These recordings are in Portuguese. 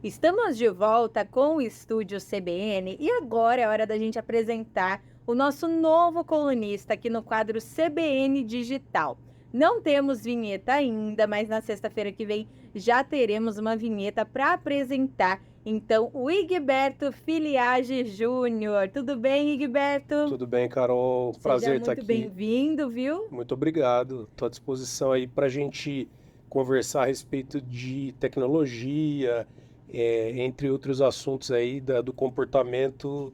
Estamos de volta com o Estúdio CBN e agora é hora da gente apresentar o nosso novo colunista aqui no quadro CBN Digital. Não temos vinheta ainda, mas na sexta-feira que vem já teremos uma vinheta para apresentar. Então, o Igberto Filiage Júnior. Tudo bem, Igberto? Tudo bem, Carol? Seja Prazer estar muito aqui. bem-vindo, viu? Muito obrigado. Estou à disposição aí para a gente conversar a respeito de tecnologia, entre outros assuntos aí do comportamento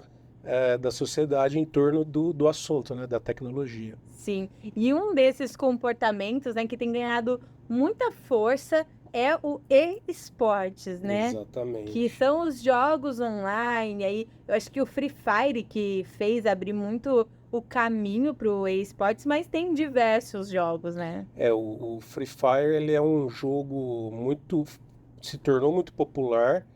da sociedade em torno do assunto, né, da tecnologia. Sim, e um desses comportamentos, né, que tem ganhado muita força é o e-esportes, né? Que Exatamente. são os jogos online. Aí, eu acho que o Free Fire que fez abrir muito o caminho para o e-esportes, mas tem diversos jogos, né? O Free Fire ele é um jogo se tornou muito popular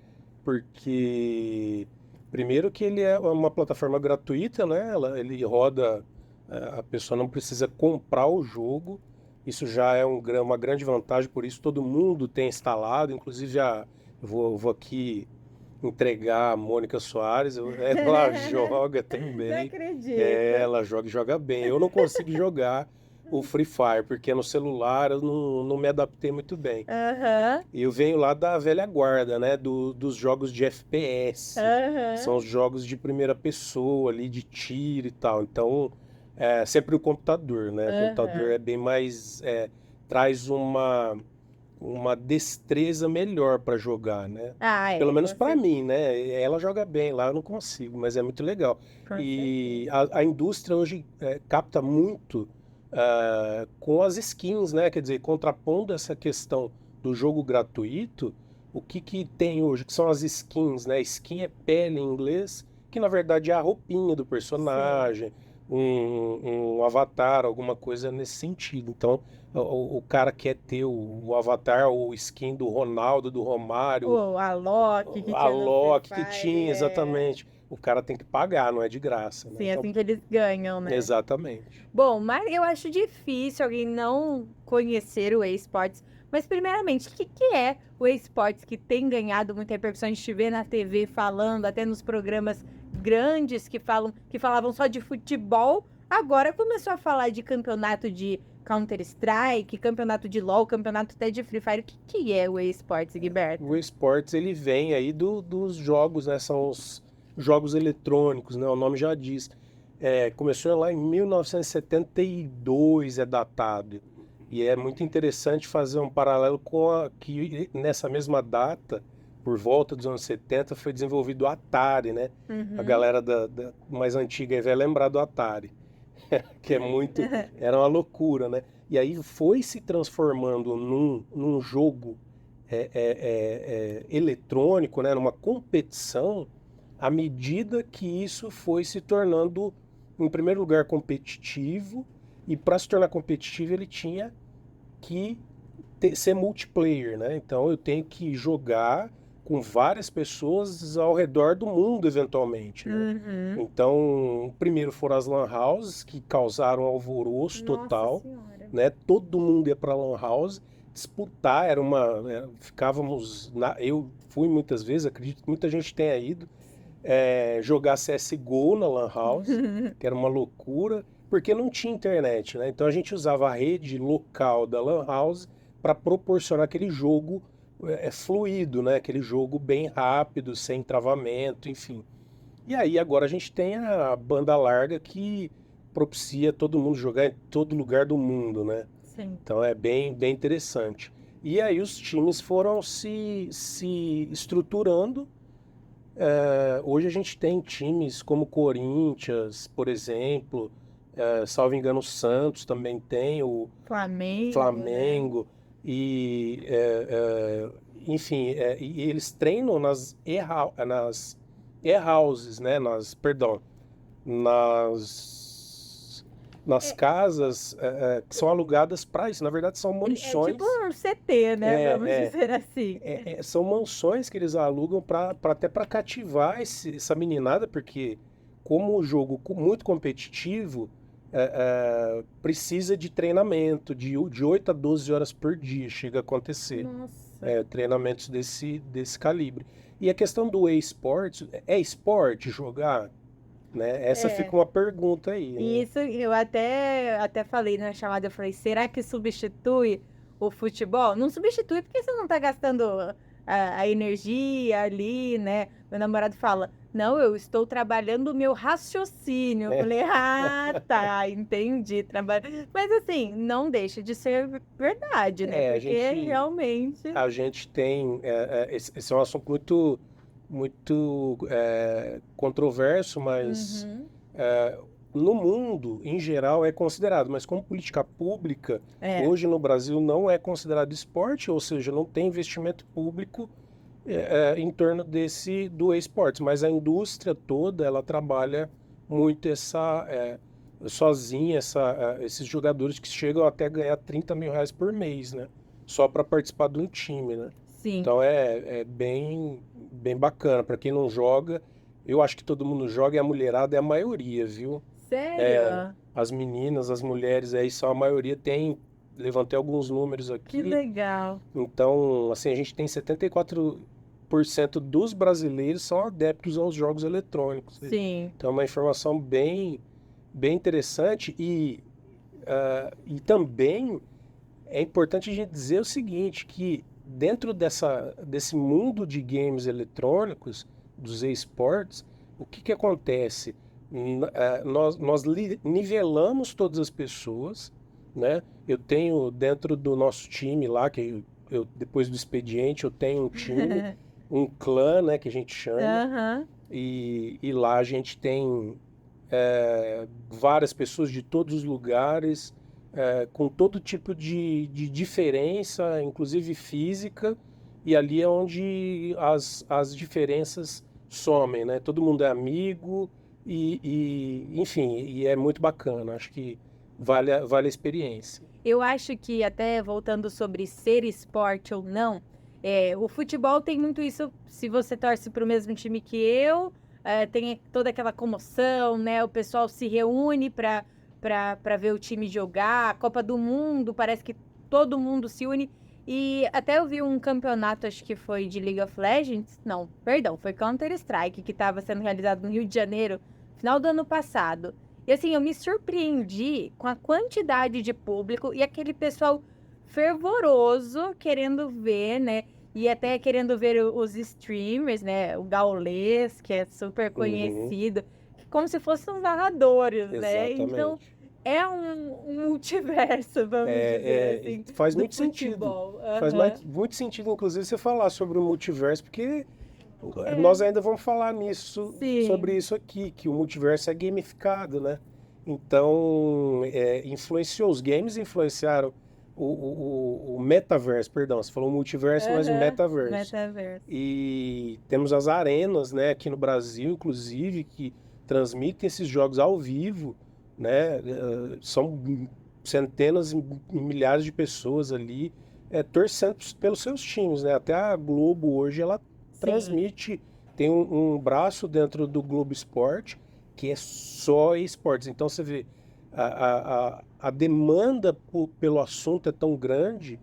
porque primeiro que ele é uma plataforma gratuita, né? Ele roda, a pessoa não precisa comprar o jogo. Isso já é uma grande vantagem, por isso todo mundo tem instalado, inclusive já vou aqui entregar a Mônica Soares, ela joga Não também, acredito. ela joga e joga bem. Eu não consigo jogar o Free Fire, porque no celular eu não me adaptei muito bem. Aham, Eu venho lá da velha guarda, né, dos jogos de FPS, aham. são os jogos de primeira pessoa ali, de tiro e tal. Então, sempre o computador, né? O computador Aham. é bem mais, traz uma destreza melhor para jogar, né? Ah, Pelo é, menos com para certeza. mim, né? Ela joga bem, lá eu não consigo, mas é muito legal. Com E certeza. a indústria hoje capta muito com as skins, né? Quer dizer, contrapondo essa questão do jogo gratuito, o que tem hoje, que são as skins, né? Skin é pele em inglês, que na verdade é a roupinha do Sim. personagem, um avatar, alguma coisa nesse sentido. Então, o cara quer ter o avatar ou skin do Ronaldo, do Romário, A Loki que a tinha no Free Loki que Fire, tinha, é. exatamente. O cara tem que pagar, não é de graça, né? Sim, é Então, assim que eles ganham, né? exatamente. Bom, mas eu acho difícil alguém não conhecer o esportes. Mas, primeiramente, o que, que é o esportes que tem ganhado muita repercussão? A gente vê na TV falando, até nos programas grandes que falam, que falavam só de futebol. Agora começou a falar de campeonato de Counter-Strike, campeonato de LoL, campeonato até de Free Fire. O que, que é o esportes, O Gilberto? esportes ele vem aí dos jogos, né? São os jogos eletrônicos, né? O nome já diz. Começou lá em 1972, é datado. E é muito interessante fazer um paralelo com que nessa mesma data, por volta dos anos 70, foi desenvolvido o Atari, né? A Uhum. galera mais antiga aí vai lembrar do Atari, que era uma loucura, né? E aí foi se transformando num jogo eletrônico, né, numa competição, à medida que isso foi se tornando, em primeiro lugar, competitivo, e para se tornar competitivo ele tinha que ser multiplayer, né? Então eu tenho que jogar com várias pessoas ao redor do mundo, eventualmente, né? Uhum. Então, primeiro foram as lan houses, que causaram alvoroço Nossa total, Senhora. né? Todo mundo ia para lan house disputar, ficávamos, eu fui muitas vezes, acredito que muita gente tenha ido, jogar CSGO na lan house, que era uma loucura, porque não tinha internet, né? Então a gente usava a rede local da lan house para proporcionar aquele jogo fluido, né? Aquele jogo bem rápido, sem travamento, enfim. E aí agora a gente tem a banda larga que propicia todo mundo jogar em todo lugar do mundo, né? Sim. Então é bem interessante. E aí os times foram se estruturando. Hoje a gente tem times como Corinthians, por exemplo, salvo engano o Santos também tem, o Flamengo, né? Flamengo, e enfim, e eles treinam nas e-houses, né? Perdão, nas, nas É, casas que são alugadas para isso. Na verdade, são é tipo mansões. um CT, né? Vamos É, dizer assim. são mansões que eles alugam até para cativar essa meninada, porque como o jogo muito competitivo, precisa de treinamento de 8 a 12 horas por dia, chega a acontecer. Nossa. treinamentos desse calibre. E a questão do e-sports, é esporte jogar? Né? Essa fica uma pergunta aí, né? Isso, eu até falei na chamada, eu falei, será que substitui o futebol? Não substitui porque você não tá gastando a energia ali, né? Meu namorado fala, não, eu estou trabalhando o meu raciocínio. Eu falei, tá, entendi. Mas assim, não deixa de ser verdade, né? Porque realmente... A gente tem... esse é um assunto muito controverso, mas no mundo, em geral, é considerado. Mas como política pública, hoje no Brasil não é considerado esporte, ou seja, não tem investimento público em torno do esportes. Mas a indústria toda, ela trabalha muito sozinha, esses jogadores que chegam até a ganhar 30 mil reais por mês, né? Só para participar de um time, né? Sim. Então é bem bacana. Para quem não joga, eu acho que todo mundo joga e a mulherada é a maioria, viu? Sério? As meninas, as mulheres aí são a maioria. Levantei alguns números aqui. Que legal. Então, assim, a gente tem 74% dos brasileiros são adeptos aos jogos eletrônicos. Sim. Então é uma informação bem interessante e também é importante a gente dizer o seguinte, que dentro desse mundo de games eletrônicos, dos esportes, o que acontece? Nós nivelamos todas as pessoas, né? Eu tenho dentro do nosso time lá, que depois do expediente, eu tenho um time, um clã, né, que a gente chama, e lá a gente tem várias pessoas de todos os lugares, com todo tipo de diferença, inclusive física, e ali é onde as diferenças somem, né? Todo mundo é amigo enfim, e é muito bacana. Acho que vale a experiência. Eu acho que até voltando sobre ser esporte ou não, o futebol tem muito isso, se você torce para o mesmo time que eu, tem toda aquela comoção, né? O pessoal se reúne para ver o time jogar, a Copa do Mundo, parece que todo mundo se une. E até eu vi um campeonato, acho que foi de League of Legends, não, perdão, foi Counter-Strike, que estava sendo realizado no Rio de Janeiro, final do ano passado. E assim, eu me surpreendi com a quantidade de público e aquele pessoal fervoroso querendo ver, né? E até querendo ver os streamers, né? O Gaules, que é super conhecido, como se fossem os narradores, né? Então, é um multiverso, vamos dizer assim. Faz muito sentido. Faz muito sentido, inclusive, você falar sobre o multiverso, porque nós ainda vamos falar sobre isso aqui, que o multiverso é gamificado, né? Então, os games influenciaram o metaverso, perdão, você falou multiverso, mas o metaverso. E temos as arenas, né, aqui no Brasil, inclusive, que transmitem esses jogos ao vivo, né? São centenas e milhares de pessoas ali torcendo pelos seus times, né? Até a Globo hoje, ela transmite, tem um braço dentro do Globo Esporte, que é só esportes. Então você vê, a demanda pelo assunto é tão grande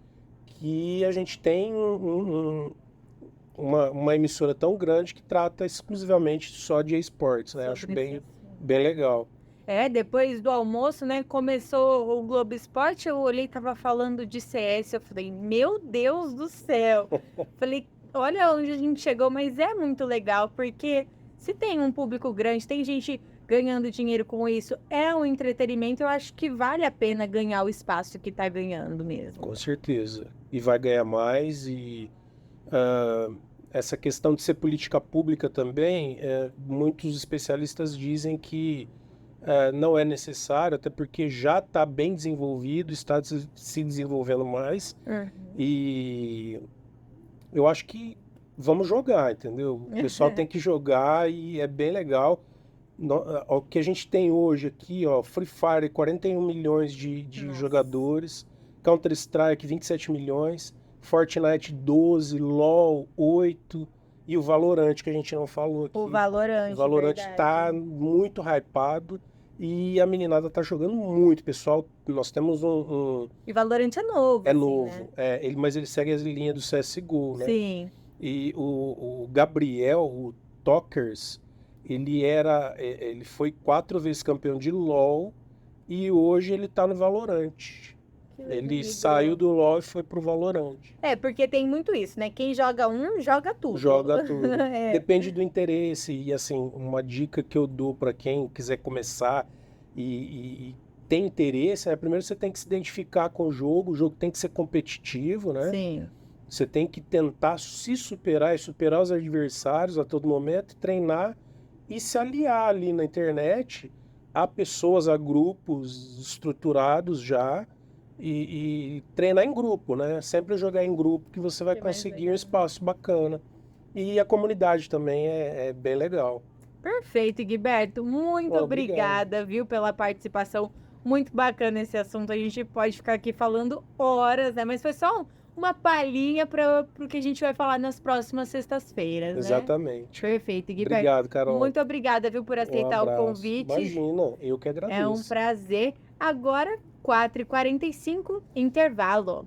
que a gente tem uma emissora tão grande que trata exclusivamente só de esportes, né? Acho bem legal. Depois do almoço, né, começou o Globo Esporte, eu olhei e tava falando de CS, eu falei, meu Deus do céu. Falei, olha onde a gente chegou, mas é muito legal, porque se tem um público grande, tem gente ganhando dinheiro com isso, é um entretenimento, eu acho que vale a pena ganhar o espaço que tá ganhando mesmo. Com certeza. E vai ganhar mais, e essa questão de ser política pública também, muitos especialistas dizem que não é necessário, até porque já está bem desenvolvido, está se desenvolvendo mais, e eu acho que vamos jogar, entendeu? O pessoal tem que jogar e é bem legal. O que a gente tem hoje aqui, ó, Free Fire, 41 milhões de jogadores, Counter-Strike, 27 milhões, Fortnite, 12, LoL, 8, e o Valorant, que a gente não falou aqui. O Valorant está muito hypado, E a meninada tá jogando muito, pessoal. Nós temos E Valorant é novo, é assim, novo, né? mas ele segue as linhas do CSGO, né? Sim. E o Gabriel, o Tokers, ele foi 4 vezes campeão de LoL e hoje ele tá no Valorant. Que Ele legal. saiu do LoL e foi pro Valorant. É, porque tem muito isso, né? Quem joga um, joga tudo. Joga tudo. É. Depende do interesse. E assim, uma dica que eu dou para quem quiser começar e tem interesse, primeiro você tem que se identificar com o jogo tem que ser competitivo, né? Sim. Você tem que tentar se superar e superar os adversários a todo momento, treinar e se aliar ali na internet a pessoas, a grupos estruturados já e treinar em grupo, né? Sempre jogar em grupo que você vai Que mais conseguir um legal. espaço bacana. E a comunidade também é bem legal. Perfeito, Guiberto. Muito Obrigado. obrigada, viu, pela participação. Muito bacana esse assunto. A gente pode ficar aqui falando horas, né? Mas foi só uma palhinha para o que a gente vai falar nas próximas sextas-feiras, né? Exatamente. Perfeito, Guiberto. Obrigado, Carol. Muito obrigada, viu, por Um aceitar o abraço. convite. Imagina, eu que agradeço. É um prazer. Agora, 4h45, intervalo.